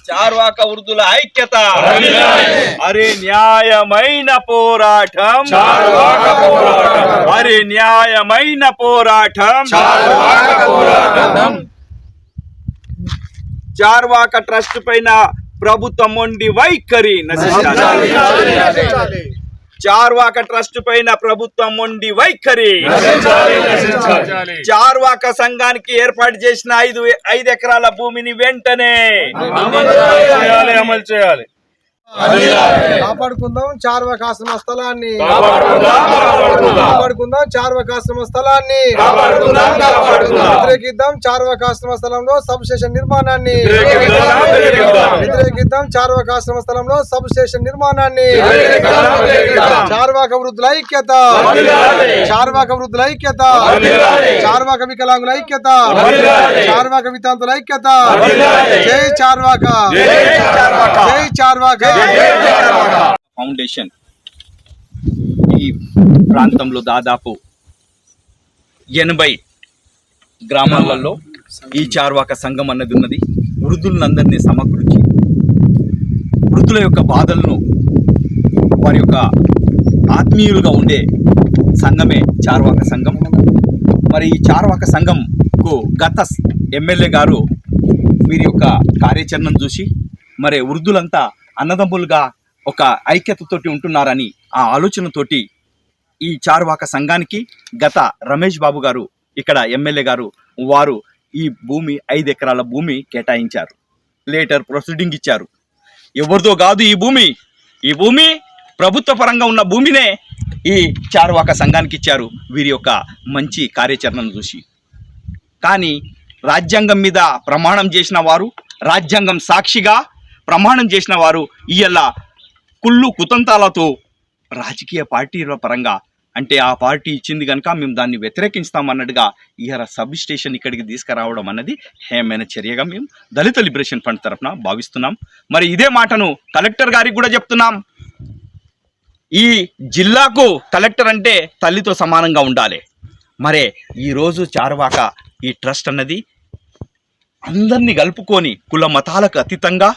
చార్వాక వృద్ధుల ఐక్యత. అరే న్యాయమైన పోరాటం, అరే న్యాయమైన పోరాటం. చార్వాక ట్రస్ట్ పైన ప్రభుత్వం మొండి వైఖరి నశించాలి. చార్వాక ట్రస్ట్ పైన ప్రభుత్వం మొండి వైఖరి. చార్వాక సంఘానికి ఏర్పాటు చేసిన 5 ఎకరాల భూమిని వెంటనే అమలు చేయాలి. కాపాడుకుందాం చార్వాకాశ్రమ స్థలాన్ని, కాపాడుకుందాం చార్వాకాశ్రమ స్థలాన్ని, వ్యతిరేకిద్దాం చార్వాకాశ్రమ స్థలంలో సబ్ స్టేషన్ నిర్మాణాన్ని, వ్యతిరేకిద్దాం చార్వాకాశ్రమ స్థలంలో సబ్ స్టేషన్ నిర్మాణాన్ని. చార్వాక వృద్ధుల ఐక్యత, చార్వాక వృద్ధుల ఐక్యత, చార్వాక వికలాంగుల ఐక్యత, చార్వాక వితాంతుల ఐక్యత. జై చార్వాక, జై చార్వాక. ఫౌండేషన్ ఈ ప్రాంతంలో దాదాపు 80 గ్రామాలలో ఈ చార్వాక సంఘం అన్నది ఉన్నది. వృద్ధులందరినీ సమకూర్చి వృద్ధుల యొక్క బాధలను వారి యొక్క ఆత్మీయులుగా ఉండే సంఘమే చార్వాక సంఘం. మరి ఈ చార్వాక సంఘంకు గత ఎమ్మెల్యే గారు వీరి యొక్క కార్యాచరణను చూసి మరి వృద్ధులంతా అన్నదమ్ములుగా ఒక ఐక్యతతోటి ఉంటున్నారని ఆ ఆలోచనతోటి ఈ చార్వాక సంఘానికి గత రమేష్ బాబు గారు ఇక్కడ ఎమ్మెల్యే గారు వారు ఈ భూమి 5 ఎకరాల భూమి కేటాయించారు. లేటర్ ప్రొసీడింగ్ ఇచ్చారు. ఎవరిదో కాదు ఈ భూమి ప్రభుత్వ పరంగా ఉన్న భూమినే ఈ చార్వాక సంఘానికి ఇచ్చారు వీరి యొక్క మంచి కార్యాచరణను చూసి. కానీ రాజ్యాంగం మీద ప్రమాణం చేసిన వారు, రాజ్యాంగం సాక్షిగా ప్రమాణం చేసిన వారు ఇయ్యాల కుళ్ళు కుతంత్రాలతో రాజకీయ పార్టీల పరంగా అంటే ఆ పార్టీ ఇచ్చింది కనుక మేము దాన్ని వ్యతిరేకిస్తామన్నట్టుగా ఇయర సబ్ స్టేషన్ ఇక్కడికి తీసుకురావడం అన్నది హేమైన చర్యగా మేము దళిత లిబరేషన్ ఫండ్ తరఫున భావిస్తున్నాం. మరి ఇదే మాటను కలెక్టర్ గారికి కూడా చెప్తున్నాం. ఈ జిల్లాకు కలెక్టర్ అంటే తల్లితో సమానంగా ఉండాలి. మరే ఈరోజు చార్వాక ఈ ట్రస్ట్ అన్నది అందరినీ కలుపుకొని కుల మతాలకు అతీతంగా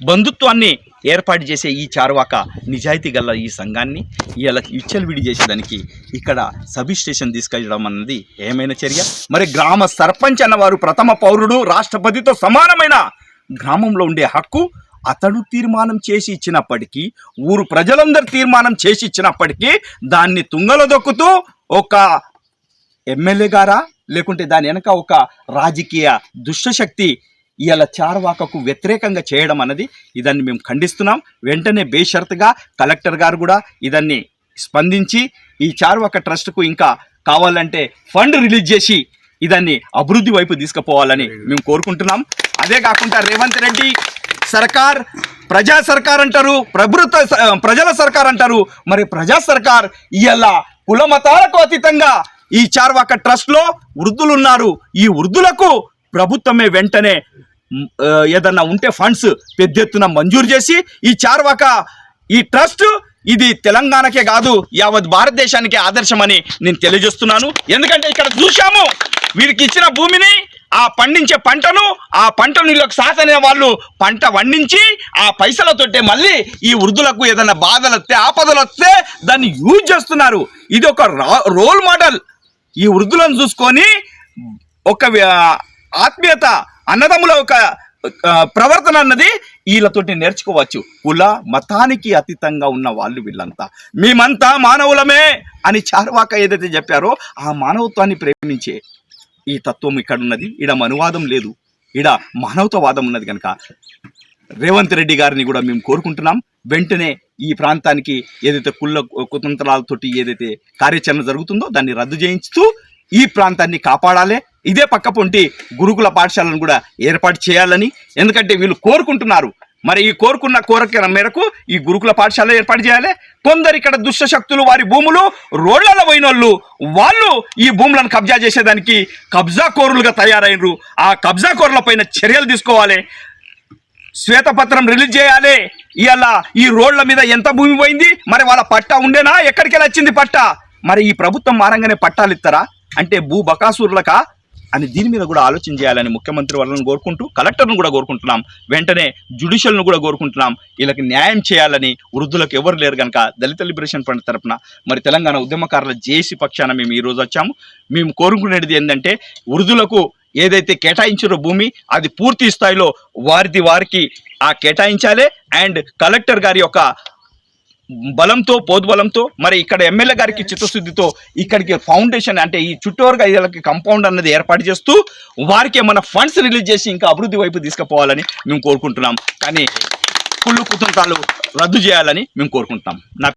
బంధుత్వాన్ని ఏర్పాటు చేసే ఈ చార్వాక నిజాయితీ గల ఈ సంఘాన్ని ఇలా విచ్చలవిడి చేసేదానికి ఇక్కడ సబ్ స్టేషన్ తీసుకెళ్ళడం అన్నది ఏమైనా చర్య. మరి గ్రామ సర్పంచ్ అన్నవారు ప్రథమ పౌరుడు, రాష్ట్రపతితో సమానమైన గ్రామంలో ఉండే హక్కు అతడు తీర్మానం చేసి ఇచ్చినప్పటికీ, ఊరు ప్రజలందరూ తీర్మానం చేసి ఇచ్చినప్పటికీ దాన్ని తుంగలో దొక్కుతూ ఒక ఎమ్మెల్యే గారా లేకుంటే దాని వెనక ఒక రాజకీయ దుష్టశక్తి ఇవాళ చార్వాకకు వ్యతిరేకంగా చేయడం అన్నది ఇదాన్ని మేము ఖండిస్తున్నాం. వెంటనే బేషరతుగా కలెక్టర్ గారు కూడా ఇదాన్ని స్పందించి ఈ చార్వాక ట్రస్ట్కు ఇంకా కావాలంటే ఫండ్ రిలీజ్ చేసి ఇదాన్ని అభివృద్ధి వైపు తీసుకుపోవాలని మేము కోరుకుంటున్నాం. అదే కాకుండా రేవంత్ రెడ్డి సర్కార్ ప్రజా సర్కార్ అంటారు, ప్రజల సర్కార్ అంటారు. మరి ప్రజా సర్కార్ ఇవాళ కుల మతాలకు అతీతంగా ఈ చార్వాక ట్రస్ట్లో వృద్ధులు ఉన్నారు. ఈ వృద్ధులకు ప్రభుత్వమే వెంటనే ఏదన్నా ఉంటే ఫండ్స్ పెద్ద ఎత్తున మంజూరు చేసి ఈ చార్వాక ఈ ట్రస్ట్ ఇది తెలంగాణకే కాదు యావత్ భారతదేశానికి ఆదర్శమని నేను తెలియజేస్తున్నాను. ఎందుకంటే ఇక్కడ చూశాము వీరికి ఇచ్చిన భూమిని, ఆ పండించే పంటను, ఆ పంటను వీళ్ళకి సాసనే వాళ్ళు పంట పండించి ఆ పైసలతోటే మళ్ళీ ఈ వృద్ధులకు ఏదైనా బాధలు వస్తే, ఆపదలు వస్తే దాన్ని యూజ్ చేస్తున్నారు. ఇది ఒక రోల్ మోడల్. ఈ వృద్ధులను చూసుకొని ఒక ఆత్మీయత, అన్నదమ్ముల ఒక ప్రవర్తన అన్నది వీళ్ళతోటి నేర్చుకోవచ్చు. కుల మతానికి అతీతంగా ఉన్న వాళ్ళు వీళ్ళంతా. మేమంతా మానవులమే అని చార్వాక ఏదైతే చెప్పారో ఆ మానవత్వాన్ని ప్రేమించే ఈ తత్వం ఇక్కడ ఉన్నది. ఈడ మనువాదం లేదు, ఈడ మానవతావాదం ఉన్నది. కనుక రేవంత్ రెడ్డి గారిని కూడా మేము కోరుకుంటున్నాం, వెంటనే ఈ ప్రాంతానికి ఏదైతే కుతంత్రాలతోటి ఏదైతే కార్యాచరణ జరుగుతుందో దాన్ని రద్దు చేయించుతూ ఈ ప్రాంతాన్ని కాపాడాలి. ఇదే పక్కపొంటి గురుకుల పాఠశాలను కూడా ఏర్పాటు చేయాలని, ఎందుకంటే వీళ్ళు కోరుకుంటున్నారు. మరి ఈ కోరుకున్న కోరిక మేరకు ఈ గురుకుల పాఠశాల ఏర్పాటు చేయాలి. కొందరు ఇక్కడ దుష్ట శక్తులు వారి భూములు రోడ్లలో పోయినోళ్ళు వాళ్ళు ఈ భూములను కబ్జా చేసేదానికి కబ్జా కోరులుగా తయారైనరు. ఆ కబ్జా కోరుల పైన చర్యలు తీసుకోవాలి, శ్వేతపత్రం రిలీజ్ చేయాలి. ఇవాళ ఈ రోడ్ల మీద ఎంత భూమి పోయింది, మరి వాళ్ళ పట్టా ఉండేనా, ఎక్కడికి వచ్చింది పట్టా? మరి ఈ ప్రభుత్వం మారంగానే పట్టాలు ఇస్తారా? అంటే భూ బకాసురులకా అని దీని మీద కూడా ఆలోచన చేయాలని ముఖ్యమంత్రి వాళ్ళని కోరుకుంటూ కలెక్టర్ను కూడా కోరుకుంటున్నాం. వెంటనే జ్యుడిషియల్ను కూడా కోరుకుంటున్నాం. వీళ్ళకి న్యాయం చేయాలని. వృద్ధులకు ఎవరు లేరు కనుక దళిత లిబరేషన్ ఫ్రంట్ తరపున మరి తెలంగాణ ఉద్యమకారుల జేఏసీ పక్షాన మేము ఈరోజు వచ్చాము. మేము కోరుకునేది ఏంటంటే వృద్ధులకు ఏదైతే కేటాయించారో భూమి అది పూర్తి స్థాయిలో వారికి కేటాయించాలి. అండ్ కలెక్టర్ గారి యొక్క బలంతో పోద్బలంతో మరి ఇక్కడ ఎమ్మెల్యే గారికి చిత్తశుద్ధితో ఇక్కడికి ఫౌండేషన్ అంటే ఈ చుట్టూరుగా వీళ్ళకి కంపౌండ్ అన్నది ఏర్పాటు చేస్తూ వారికి ఏమైనా ఫండ్స్ రిలీజ్ చేసి ఇంకా అభివృద్ధి వైపు తీసుకుపోవాలని మేము కోరుకుంటున్నాం. కానీ కుళ్ళు కుతంత్రాలు రద్దు చేయాలని మేము కోరుకుంటున్నాం.